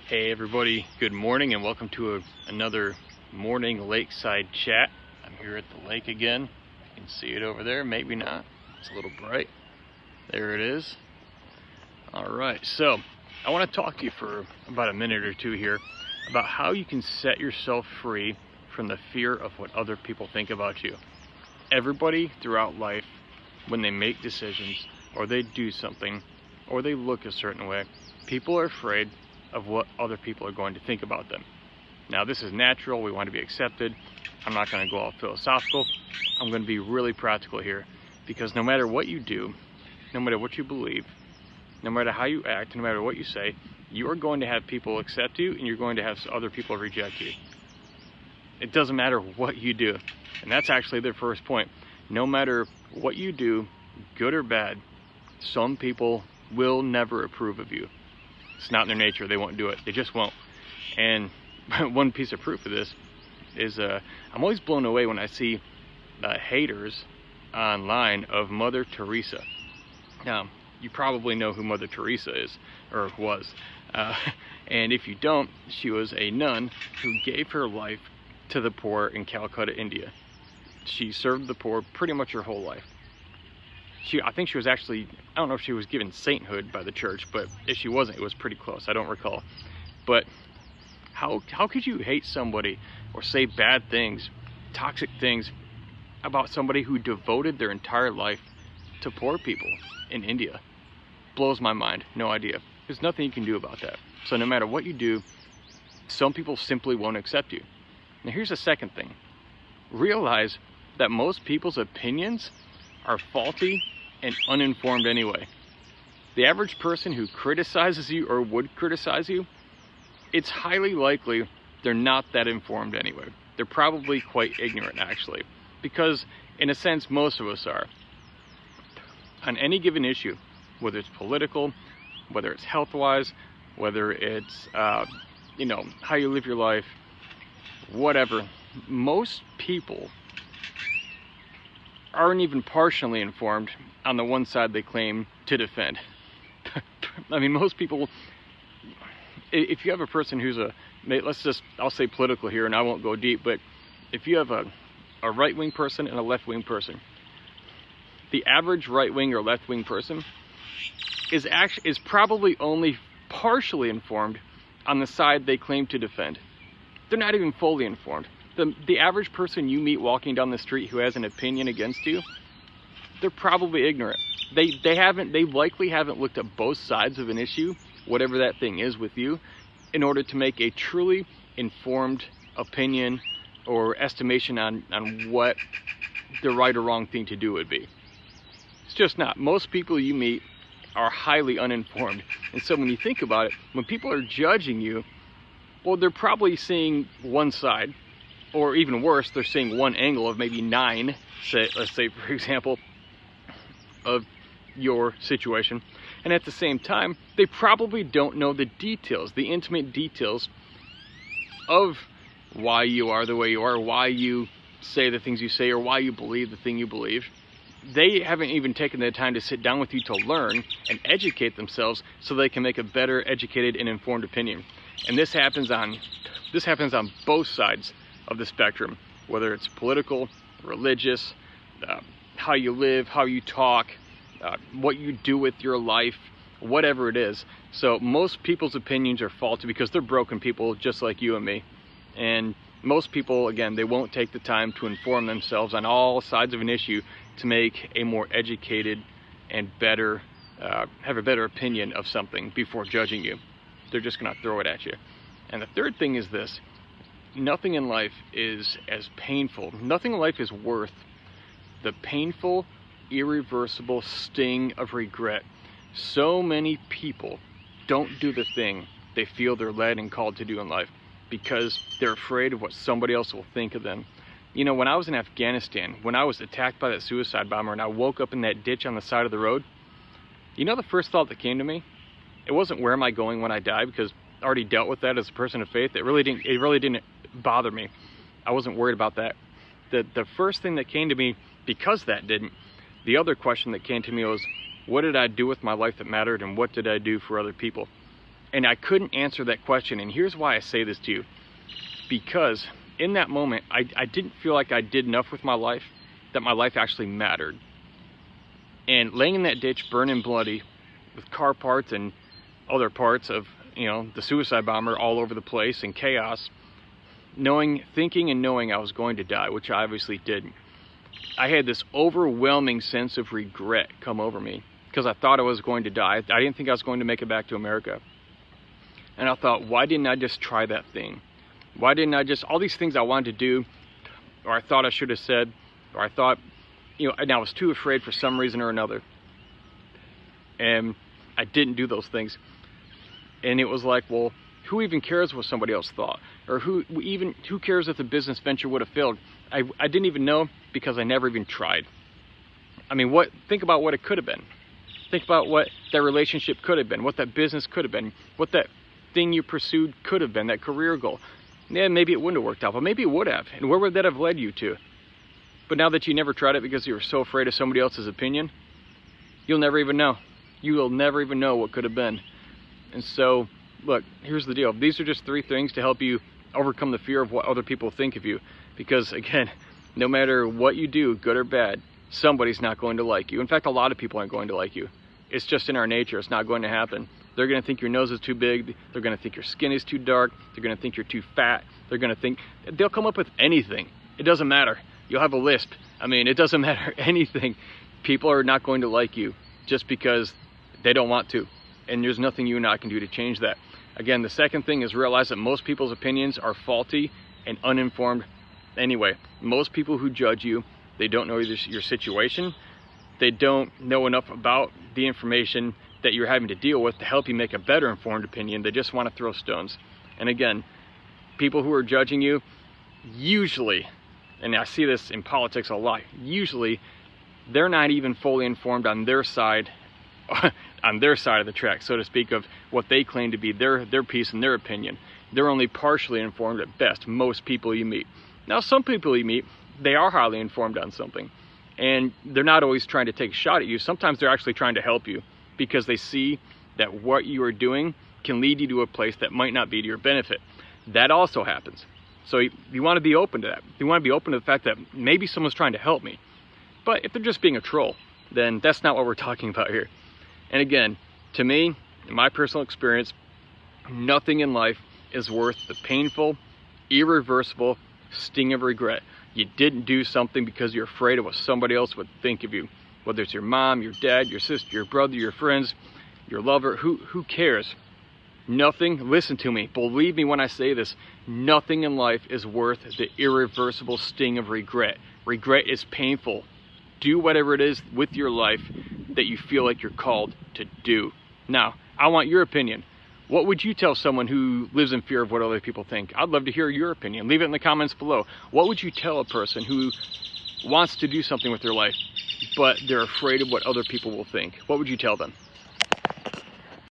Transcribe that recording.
Hey everybody, good morning and welcome to another morning lakeside chat. I'm here at the lake again. You can see it over there, maybe not. It's a little bright. There it is. Alright, so I want to talk to you for about a minute or two here about how you can set yourself free from the fear of what other people think about you. Everybody throughout life, when they make decisions or they do something or they look a certain way, people are afraid of what other people are going to think about them. Now this is natural, we want to be accepted. I'm not going to go all philosophical. I'm going to be really practical here, because no matter what you do, no matter what you believe, no matter how you act, no matter what you say, you are going to have people accept you and you're going to have other people reject you. It doesn't matter what you do. And that's actually their first point. No matter what you do, good or bad, some people will never approve of you. It's not in their nature. They won't do it. They just won't. And one piece of proof of this is I'm always blown away when I see haters online of Mother Teresa. Now, you probably know who Mother Teresa is, or was. And if you don't, she was a nun who gave her life to the poor in Calcutta, India. She served the poor pretty much her whole life. I think she was actually, I don't know if she was given sainthood by the church, but if she wasn't, it was pretty close. I don't recall. But how could you hate somebody or say bad things, toxic things about somebody who devoted their entire life to poor people in India? Blows my mind. No idea. There's nothing you can do about that. So no matter what you do, some people simply won't accept you. Now here's the second thing. Realize that most people's opinions are faulty and uninformed anyway. The average person who criticizes you or would criticize you, it's highly likely they're not that informed anyway. They're probably quite ignorant actually, because in a sense most of us are. On any given issue, whether it's political, whether it's health-wise, whether it's how you live your life, whatever, most people aren't even partially informed on the one side they claim to defend. I mean, most people, if you have a person who's I'll say political here and I won't go deep, but if you have a right-wing person and a left-wing person, the average right-wing or left-wing person is probably only partially informed on the side they claim to defend. They're not even fully informed. The average person you meet walking down the street who has an opinion against you, they're probably ignorant. They likely haven't looked at both sides of an issue, whatever that thing is with you, in order to make a truly informed opinion or estimation on what the right or wrong thing to do would be. It's just not. Most people you meet are highly uninformed. And so when you think about it, when people are judging you, well, they're probably seeing one side, or even worse, they're seeing one angle of maybe 9, let's say for example, of your situation. And at the same time, they probably don't know the details, the intimate details of why you are the way you are, why you say the things you say, or why you believe the thing you believe. They haven't even taken the time to sit down with you to learn and educate themselves so they can make a better educated and informed opinion. And this happens on both sides of the spectrum, whether it's political, religious, how you live, how you talk, what you do with your life, whatever it is. So most people's opinions are faulty because they're broken people just like you and me. And most people, again, they won't take the time to inform themselves on all sides of an issue to make a more educated and better, have a better opinion of something before judging you. They're just gonna throw it at you. And the third thing is this: nothing in life is as painful, nothing in life is worth the painful, irreversible sting of regret. So many people don't do the thing they feel they're led and called to do in life because they're afraid of what somebody else will think of them. You know, when I was in Afghanistan, when I was attacked by that suicide bomber and I woke up in that ditch on the side of the road, you know the first thought that came to me? It wasn't where am I going when I die, because I already dealt with that as a person of faith. It really didn't bother me. I wasn't worried about that. The first thing that came to me, because that didn't, the other question that came to me was, what did I do with my life that mattered, and what did I do for other people? And I couldn't answer that question. And here's why I say this to you. Because in that moment, I didn't feel like I did enough with my life, that my life actually mattered. And laying in that ditch, burning bloody, with car parts and other parts of, the suicide bomber all over the place and chaos, thinking and knowing I was going to die, which I obviously didn't. I had this overwhelming sense of regret come over me because I thought I was going to die. I didn't think I was going to make it back to America. And I thought, why didn't I just try that thing? Why didn't I just, all these things I wanted to do, or I thought I should have said, or I thought, and I was too afraid for some reason or another. And I didn't do those things. And it was like, well, who even cares what somebody else thought? Or who cares if the business venture would have failed? I didn't even know because I never even tried. I mean, think about what it could have been. Think about what that relationship could have been, what that business could have been, what that thing you pursued could have been, that career goal. Yeah, maybe it wouldn't have worked out, but maybe it would have. And where would that have led you to? But now that you never tried it because you were so afraid of somebody else's opinion, you'll never even know. You will never even know what could have been. And so, look, here's the deal. These are just 3 things to help you overcome the fear of what other people think of you. Because again, no matter what you do, good or bad, somebody's not going to like you. In fact, a lot of people aren't going to like you. It's just in our nature. It's not going to happen. They're going to think your nose is too big. They're going to think your skin is too dark. They're going to think you're too fat. They'll come up with anything. It doesn't matter. You'll have a lisp. I mean, it doesn't matter anything. People are not going to like you just because they don't want to. And there's nothing you and I can do to change that. Again, the second thing is realize that most people's opinions are faulty and uninformed anyway. Most people who judge you, they don't know your situation. They don't know enough about the information that you're having to deal with to help you make a better informed opinion. They just want to throw stones. And again, people who are judging you, usually, and I see this in politics a lot, usually they're not even fully informed on their side of the track, so to speak, of what they claim to be their piece and their opinion. They're only partially informed at best, most people you meet. Now, some people you meet, they are highly informed on something, and they're not always trying to take a shot at you. Sometimes they're actually trying to help you because they see that what you are doing can lead you to a place that might not be to your benefit. That also happens. So you want to be open to that. You want to be open to the fact that maybe someone's trying to help me. But if they're just being a troll, then that's not what we're talking about here. And again, to me, in my personal experience, nothing in life is worth the painful, irreversible sting of regret. You didn't do something because you're afraid of what somebody else would think of you. Whether it's your mom, your dad, your sister, your brother, your friends, your lover, who cares? Nothing, listen to me, believe me when I say this, nothing in life is worth the irreversible sting of regret. Regret is painful. Do whatever it is with your life that you feel like you're called to do. Now, I want your opinion. What would you tell someone who lives in fear of what other people think? I'd love to hear your opinion. Leave it in the comments below. What would you tell a person who wants to do something with their life, but they're afraid of what other people will think? What would you tell them?